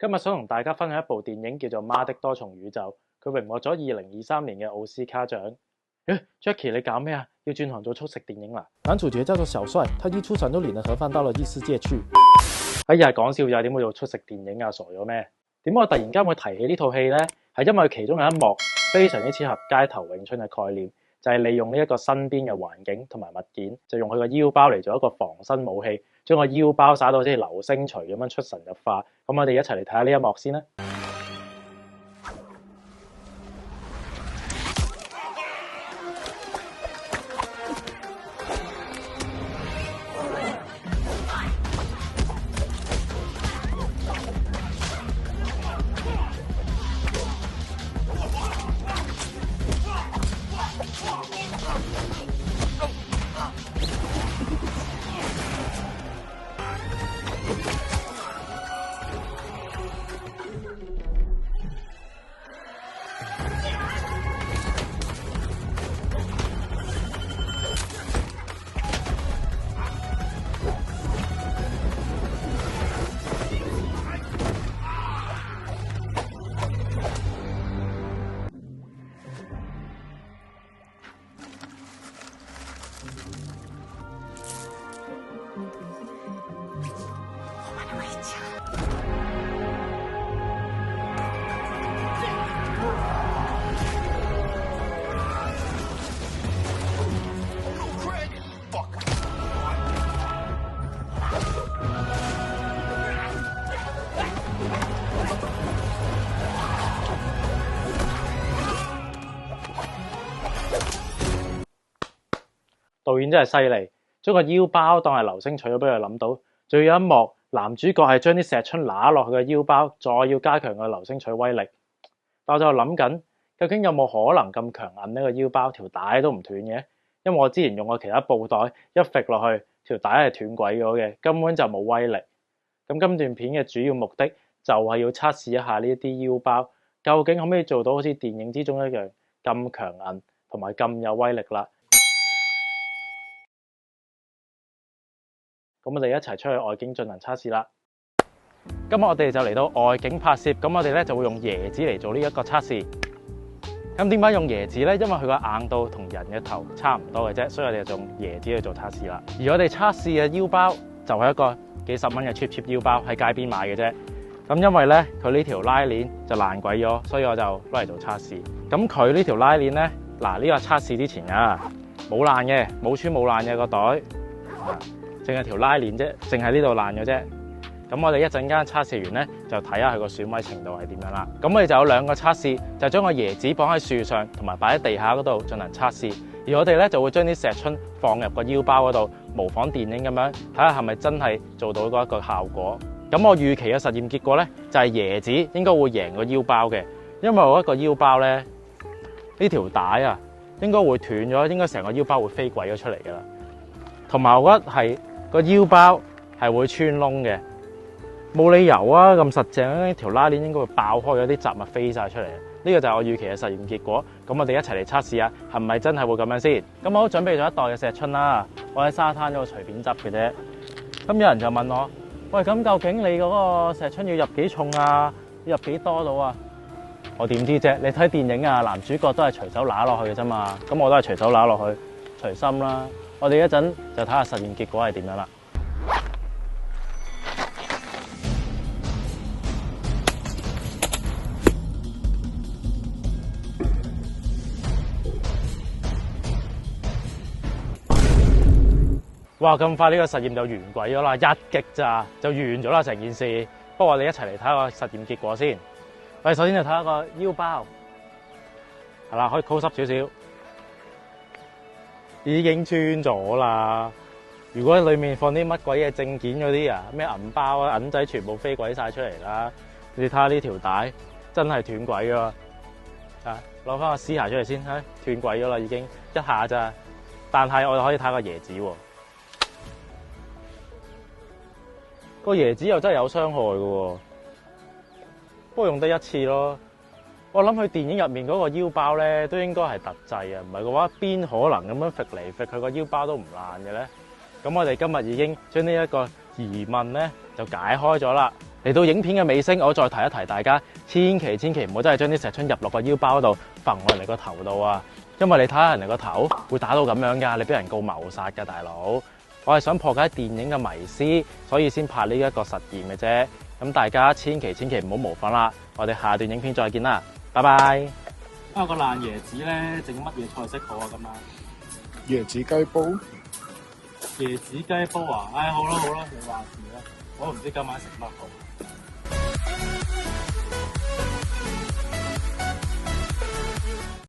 今日想同大家分享一部電影叫做《媽的多重宇宙》，佢榮獲咗2023年嘅奧斯卡獎。Jackie 你搞咩啊？要轉行做速食電影啦？男主角叫做小帥，他一出場就領了盒飯到了異世界去。哎呀，講笑咋？點會做速食電影啊？傻咗咩？點解我突然間會提起呢套戲呢？係因為其中有一幕非常之切合街頭詠春嘅概念，就係利用呢一個身邊嘅環境同埋物件，就用佢個腰包嚟做一個防身武器，將個腰包耍到好似流星錘咁樣出神入化。咁我哋一齊嚟睇下呢一幕先啦。導演真係犀利，將個腰包當係流星錘都俾佢諗到。仲有一幕，男主角係將啲石春揦落去個腰包，再要加強個流星錘威力。但我就諗緊，究竟有冇可能咁強硬呢個腰包條帶都唔斷嘅？因為我之前用過其他布袋，一揈落去條帶係斷軌咗嘅，根本就冇威力。咁今段片嘅主要目的就係要測試一下呢啲腰包，究竟可唔可以做到好似電影之中一樣咁強硬同埋咁有威力啦。咁我哋一齊出去外景進行測試啦。今日我哋就嚟到外景拍攝，咁我哋咧就會用椰子嚟做呢一個測試。咁點解用椰子咧？因為佢個硬度同人嘅頭差唔多嘅啫，所以我哋就用椰子去做測試啦。而我哋測試嘅腰包就係一個幾十蚊嘅 cheap 腰包，喺街邊買嘅啫。咁因為咧佢呢條拉鏈就爛鬼咗，所以我就攞嚟做測試。咁佢呢條拉鏈咧，嗱呢個測試之前啊冇爛嘅，冇穿冇爛嘅個袋啊。淨係條拉鏈啫，淨係呢度爛咗啫。咁我哋一陣間測試完咧，就睇下佢個損毀程度係點樣啦。咁我哋就有兩個測試，就將個椰子綁喺樹上，同埋擺喺地下嗰度進行測試。而我哋咧就會將啲石春放入個腰包嗰度，模仿電影咁樣，睇下係咪真係做到嗰一個效果。咁我預期嘅實驗結果咧，就係椰子應該會贏個腰包嘅，因為我一個腰包咧呢條帶啊應該會斷咗，應該成個腰包會飛鬼咗出嚟噶啦。同埋我覺得係個腰包係會穿窿嘅，冇理由啊咁實淨，呢條拉鏈應該會爆開咗，啲雜物飛晒出嚟。呢個就係我預期嘅實驗結果。咁我哋一齊嚟測試下，係咪真係會咁樣先？咁我都準備咗一袋嘅石春啦，我喺沙灘嗰度隨便執嘅啫。咁有人就問我：喂，咁究竟你嗰個石春要入幾重啊？要入幾多到啊？我點知啫？你睇電影啊，男主角都係隨手揦落去嘅啫嘛。咁我都係隨手揦落去，隨心啦。我哋一陣就睇下實驗結果係點樣啦。哇！咁快呢個實驗就完鬼咗啦，一擊咋就完咗啦成件事。不過我哋一齊嚟睇下個實驗結果先。我哋首先就睇下個腰包，係啦，可以 close up 少少。已經穿咗啦！如果裏面放啲乜鬼嘢證件嗰啲啊，咩銀包啊、銀仔全部飛鬼晒出嚟啦！你睇下呢條帶真係斷鬼㗎！啊，攞翻個絲鞋出嚟先，斷鬼咗啦已經一下咋。但係我哋可以睇個椰子喎，個椰子又真係有傷害㗎喎，不過用得一次咯。我諗佢電影入面嗰個腰包咧，都應該係特製啊，唔係嘅話，邊可能咁樣揈嚟揈去個腰包都唔爛嘅咧？咁我哋今日已經將呢一個疑問咧就解開咗啦。嚟到影片嘅尾聲，我再提一提大家，千祈唔好真係將啲石春入落個腰包度，揈落人哋個頭度啊！因為你睇下人哋個頭會打到咁樣㗎，你俾人告謀殺㗎，大佬！我係想破解電影嘅迷思，所以先拍呢一個實驗嘅啫。咁大家千祈唔好模仿啦！我哋下段影片再見啦，拜拜！啊個爛椰子咧，整乜嘢菜式好啊？今晚椰子雞煲。椰子雞煲啊！唉，好啦，你話事啦，我都唔知今晚食乜好。